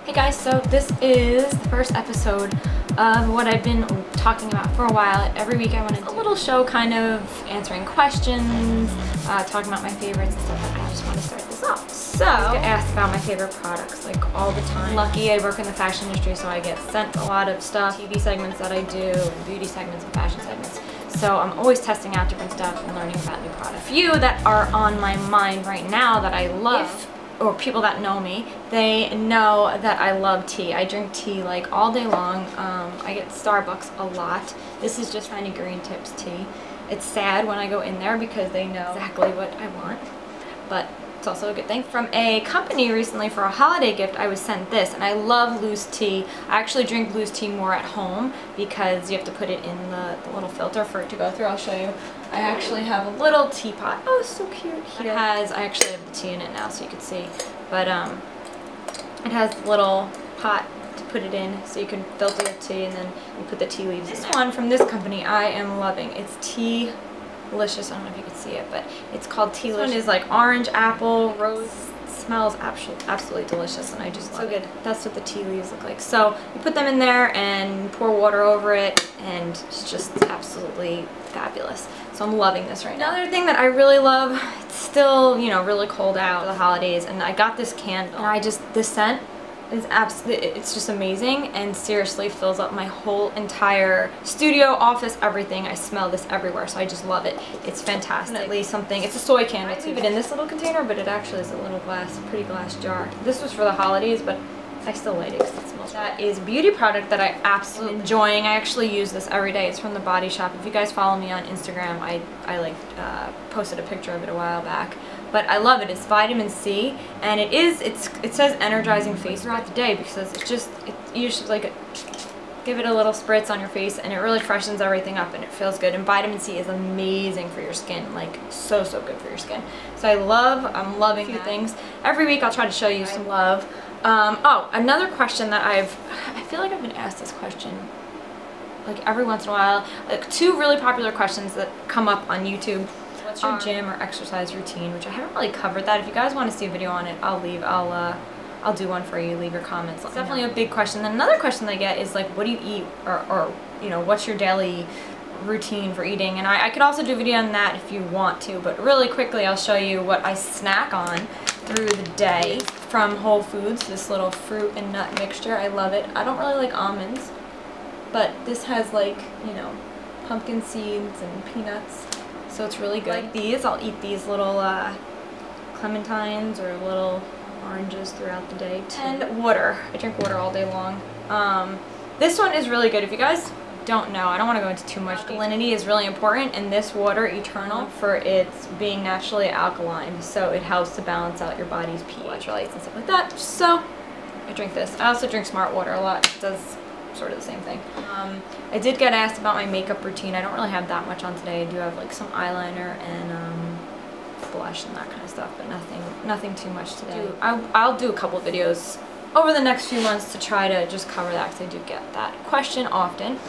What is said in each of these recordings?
Hey guys, so this is the first episode of what I've been talking about for a while. Every week I want to do a little show kind of answering questions, talking about my favorites and stuff, but I just want to start this off. So, I get asked about my favorite products like all the time. Lucky I work in the fashion industry, so I get sent a lot of stuff, TV segments that I do, and beauty segments and fashion segments. So I'm always testing out different stuff and learning about new products. A few that are on my mind right now that I love, or people that know me, they know that I love tea. I drink tea like all day long. I get Starbucks a lot. This is just Tiny Green Tips tea. It's sad when I go in there because they know exactly what I want, but it's also a good thing. From a company recently for a holiday gift, I was sent this, and I love loose tea. I actually drink loose tea more at home because you have to put it in the little filter for it to go through. I'll show you. I actually have a little teapot. Oh, so cute. Here. I actually have the tea in it now so you can see, but it has a little pot to put it in so you can filter the tea and then you put the tea leaves in there. This one from this company I am loving. It's Tea Delicious. I don't know if you can see it, but it's called Tea Delicious. This one is like orange, apple, rose. It smells absolutely delicious, and I just love it. That's what the tea leaves look like. So you put them in there and pour water over it, and it's just absolutely fabulous. So I'm loving this right now. Another thing that I really love, it's still, you know, really cold out for the holidays, and I got this candle, and this scent is it's just amazing, and seriously fills up my whole entire studio, office, everything. I smell this everywhere, so I just love it. It's fantastic. Definitely something. It's a soy candle too. I leave it in this little container, but it actually is a little pretty glass jar. This was for the holidays, but I still light it because it smells. That is a beauty product that I absolutely am enjoying. I actually use this every day. It's from the Body Shop. If you guys follow me on Instagram, I posted a picture of it a while back. But I love it. It's vitamin C, and it says energizing face throughout the day because you just like give it a little spritz on your face, and it really freshens everything up, and it feels good. And vitamin C is amazing for your skin, like so good for your skin. So I'm loving a few things. Every week I'll try to show you some love. Oh, another question that I feel like I've been asked this question like every once in a while. Like two really popular questions that come up on YouTube. What's your gym or exercise routine? Which I haven't really covered that. If you guys want to see a video on it, I'll do one for you. Leave your comments. It's definitely a big question. Then another question they get is like, what do you eat, or you know, what's your daily routine for eating? And I could also do a video on that if you want to, but really quickly I'll show you what I snack on through the day from Whole Foods. This little fruit and nut mixture. I love it. I don't really like almonds, but this has, like, you know, pumpkin seeds and peanuts. So it's really good. Like these, I'll eat these little clementines or little oranges throughout the day too. And water. I drink water all day long. This one is really good. If you guys don't know, I don't want to go into too much. Alkalinity is really important, and this water, Eternal, for its being naturally alkaline, so it helps to balance out your body's pH, electrolytes and stuff like that. So I drink this. I also drink Smart Water a lot. It does sort of the same thing. I did get asked about my makeup routine. I don't really have that much on today. I do have like some eyeliner and blush and that kind of stuff, but nothing too much today. I'll do a couple videos over the next few months to try to just cover that, because I do get that question often.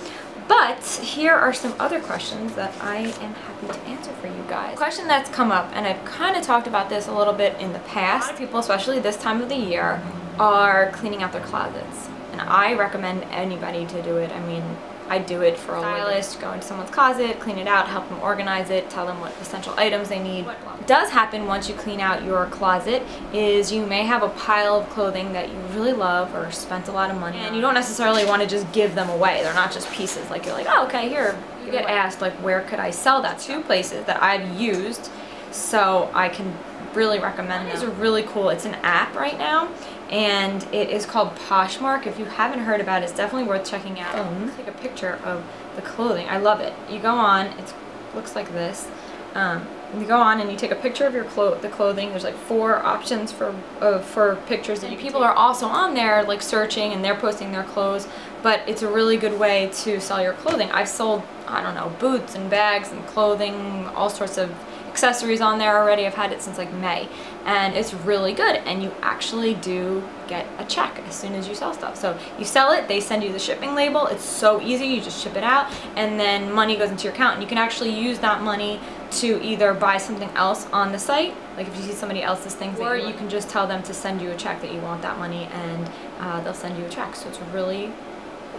But here are some other questions that I am happy to answer for you guys. A question that's come up, and I've kind of talked about this a little bit in the past. A lot of people, especially this time of the year, are cleaning out their closets. And I recommend anybody to do it. I mean, I do it for a stylist. Go into someone's closet, clean it out, help them organize it, tell them what essential items they need. What does happen once you clean out your closet is you may have a pile of clothing that you really love or spent a lot of money on, and you don't necessarily want to just give them away. They're not just pieces. Like, you're like, oh, okay, here. You get asked, like, where could I sell that? Two places that I've used, so I can really recommend them. These are really cool. It's an app right now, and it is called Poshmark. If you haven't heard about it, it's definitely worth checking out. Take a picture of the clothing. I love it. You go on, it looks like this. You go on and you take a picture of your the clothing. There's like 4 options for pictures, and people are also on there like searching, and they're posting their clothes. But it's a really good way to sell your clothing. I've sold, I don't know, boots and bags and clothing, all sorts of accessories on there already. I've had it since like May, and it's really good, and you actually do get a check as soon as you sell stuff. So you sell it, they send you the shipping label. It's so easy. You just ship it out, and then money goes into your account, and you can actually use that money to either buy something else on the site, like if you see somebody else's things, or you can just tell them to send you a check that you want that money, and they'll send you a check. So it's really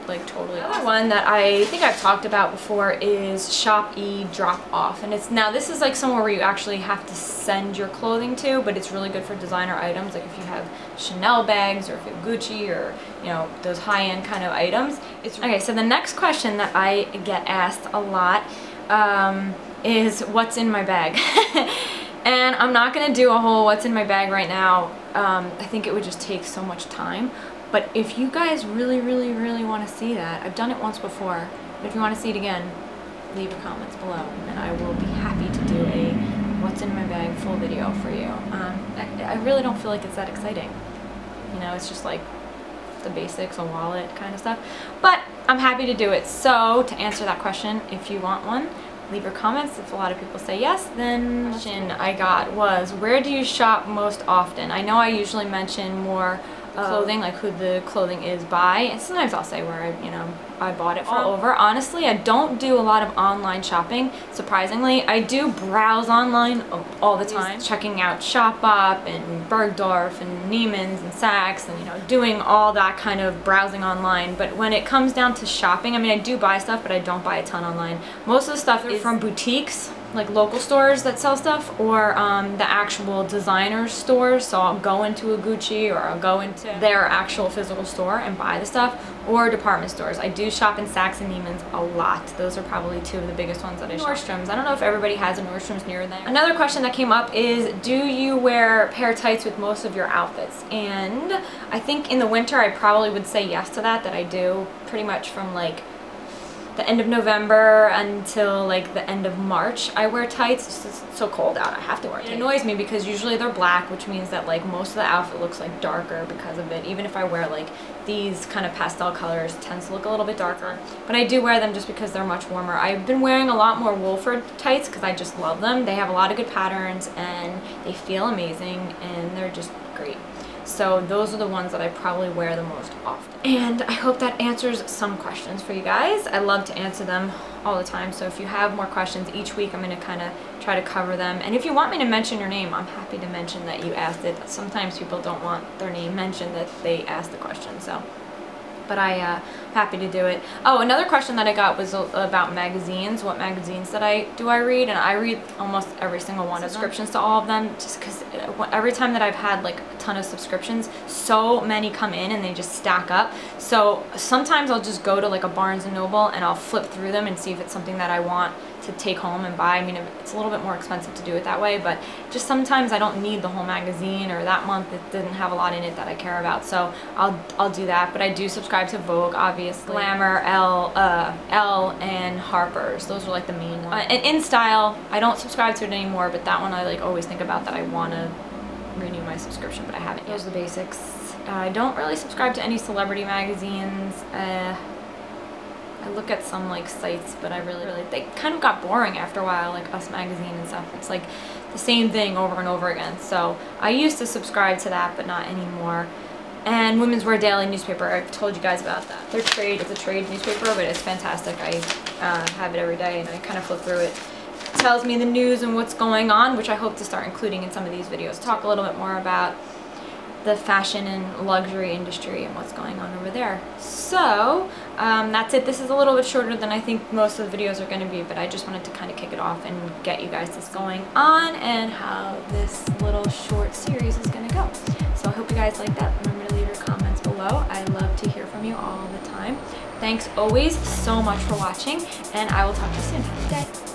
like totally awesome. One that I think I've talked about before is Shop E Drop Off, and this is like somewhere where you actually have to send your clothing to, but it's really good for designer items, like if you have Chanel bags or if you have Gucci or, you know, those high-end kind of items. Okay, so the next question that I get asked a lot is what's in my bag. And I'm not gonna do a whole what's in my bag right now. I think it would just take so much time. But if you guys really want to see that, I've done it once before, but if you want to see it again, leave your comments below, and I will be happy to do a what's in my bag full video for you. I really don't feel like it's that exciting. You know, it's just like the basics, a wallet kind of stuff. But I'm happy to do it. So to answer that question, if you want one, leave your comments. If a lot of people say yes, then the question I got was, where do you shop most often? I know I usually mention more clothing, like who the clothing is by, and sometimes I'll say where I bought it from. All over. Honestly, I don't do a lot of online shopping. Surprisingly, I do browse online all the time, checking out Shopbop and Bergdorf and Neiman's and Saks, and, you know, doing all that kind of browsing online. But when it comes down to shopping, I mean, I do buy stuff, but I don't buy a ton online. Most of the stuff is from boutiques, like local stores that sell stuff, or the actual designer stores. So I'll go into a Gucci, or I'll go into their actual physical store and buy the stuff, or department stores. I do shop in Saks and Neiman's a lot. Those are probably two of the biggest ones that I shop. Nordstrom's. I don't know if everybody has a Nordstrom's near them. Another question that came up is, do you wear pair tights with most of your outfits? And I think in the winter I probably would say yes to that I do pretty much from like the end of November until like the end of March. I wear tights. It's just so cold out, I have to wear tights. It annoys me because usually they're black, which means that like most of the outfit looks like darker because of it. Even if I wear like these kind of pastel colors, it tends to look a little bit darker. But I do wear them just because they're much warmer. I've been wearing a lot more Wolford tights because I just love them. They have a lot of good patterns and they feel amazing and they're just great. So those are the ones that I probably wear the most often. And I hope that answers some questions for you guys. I love to answer them all the time. So if you have more questions each week, I'm going to kind of try to cover them. And if you want me to mention your name, I'm happy to mention that you asked it. Sometimes people don't want their name mentioned that they asked the question. So, but I'm happy to do it. Oh, another question that I got was about magazines. What magazines that I read? And I read almost every single one. Subscriptions to all of them, just because every time that I've had like a ton of subscriptions, so many come in and they just stack up. So sometimes I'll just go to like a Barnes & Noble and I'll flip through them and see if it's something that I want to take home and buy. I mean, it's a little bit more expensive to do it that way, but just sometimes I don't need the whole magazine, or that month it didn't have a lot in it that I care about, so I'll do that. But I do subscribe to Vogue, obviously, Glamour, Elle, and Harper's. Those are like the main ones. And InStyle, I don't subscribe to it anymore, but that one I like always think about that I want to renew my subscription, but I haven't yet. Those are the basics. I don't really subscribe to any celebrity magazines. I look at some like sites, but I really they kind of got boring after a while, like Us Magazine and stuff. It's like the same thing over and over again. So I used to subscribe to that, but not anymore. And Women's Wear Daily newspaper, I've told you guys about that. It's a trade newspaper, but it's fantastic. I have it every day and I kind of flip through it. It tells me the news and what's going on, which I hope to start including in some of these videos. Talk a little bit more about the fashion and luxury industry and what's going on over there. So that's it. This is a little bit shorter than I think most of the videos are going to be, but I just wanted to kind of kick it off and get you guys this going on and how this little short series is going to go. So I hope you guys like that. Remember to leave your comments below. I love to hear from you all the time. Thanks always so much for watching, and I will talk to you soon. Have a good day.